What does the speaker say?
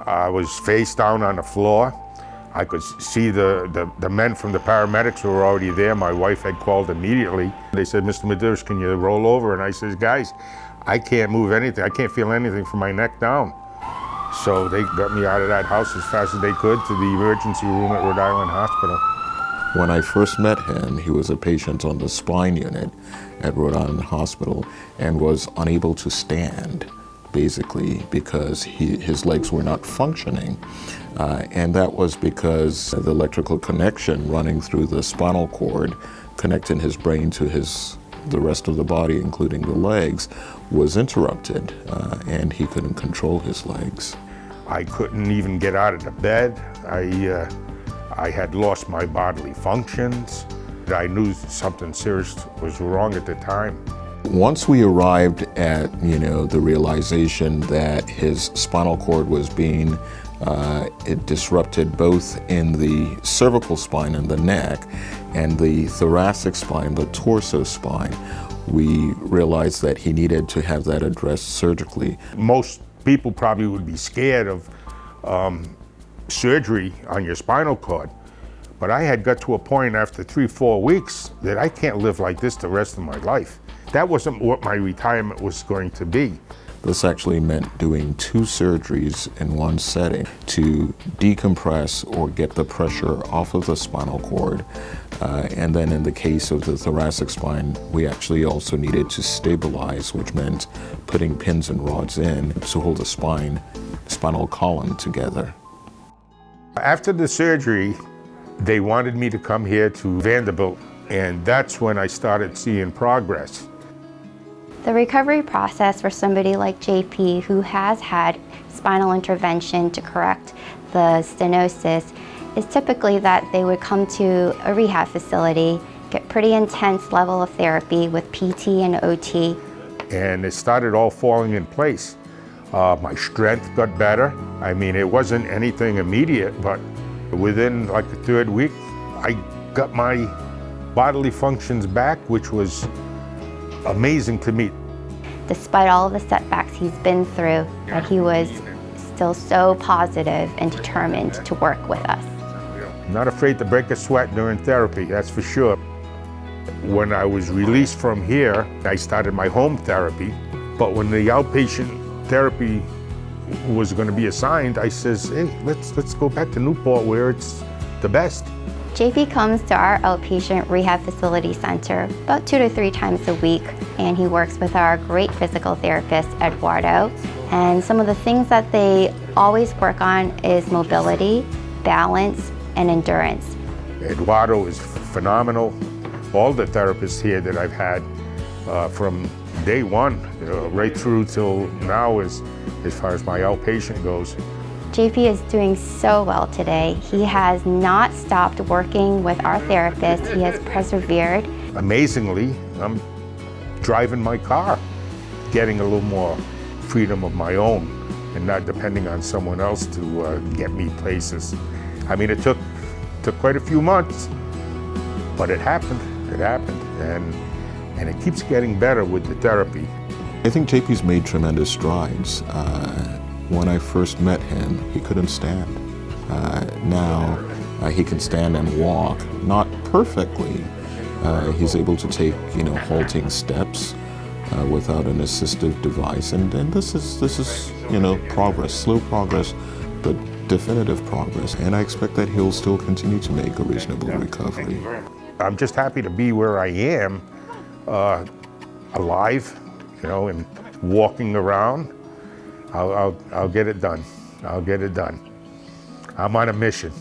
I was face down on the floor. I could see the men from the paramedics who were already there. My wife had called immediately. They said, "Mr. Medeiros, can you roll over?" And I says, "Guys, I can't move anything. I can't feel anything from my neck down." So they got me out of that house as fast as they could to the emergency room at Rhode Island Hospital. When I first met him, he was a patient on the spine unit at Rhode Island Hospital and was unable to stand, basically, because his legs were not functioning. And that was because the electrical connection running through the spinal cord, connecting his brain to the rest of the body, including the legs, was interrupted, and he couldn't control his legs. I couldn't even get out of the bed. I had lost my bodily functions. I knew something serious was wrong at the time. Once we arrived at, the realization that his spinal cord was being disrupted both in the cervical spine and the neck and the thoracic spine, the torso spine, we realized that he needed to have that addressed surgically. Most people probably would be scared of surgery on your spinal cord, but I had got to a point after 3-4 weeks that I can't live like this the rest of my life. That wasn't what my retirement was going to be. This actually meant doing 2 surgeries in one setting to decompress or get the pressure off of the spinal cord. And then in the case of the thoracic spine, we actually also needed to stabilize, which meant putting pins and rods in to hold the spinal column together. After the surgery, they wanted me to come here to Vanderbilt, and that's when I started seeing progress. The recovery process for somebody like JP, who has had spinal intervention to correct the stenosis, is typically that they would come to a rehab facility, get pretty intense level of therapy with PT and OT. And it started all falling in place. My strength got better. I mean, it wasn't anything immediate, but within like the 3rd week, I got my bodily functions back, which was amazing to me. Despite all of the setbacks he's been through, that he was still so positive and determined to work with us. Not afraid to break a sweat during therapy, that's for sure. When I was released from here, I started my home therapy, but when the outpatient therapy was going to be assigned, I says, "Hey, let's go back to Newport where it's the best." JP comes to our outpatient rehab facility center about 2 to 3 times a week, and he works with our great physical therapist, Eduardo. And some of the things that they always work on is mobility, balance, and endurance. Eduardo is phenomenal. All the therapists here that I've had from day one, right through till now as far as my outpatient goes. JP is doing so well today. He has not stopped working with our therapist. He has persevered. Amazingly, I'm driving my car, getting a little more freedom of my own and not depending on someone else to get me places. I mean, it took quite a few months, but it happened, and it keeps getting better with the therapy. I think JP's made tremendous strides. When I first met him, he couldn't stand. Now he can stand and walk, not perfectly. He's able to take, halting steps without an assistive device, and this is progress, slow progress, but definitive progress. And I expect that he'll still continue to make a reasonable recovery. I'm just happy to be where I am, alive, and walking around. I'll get it done. I'll get it done. I'm on a mission.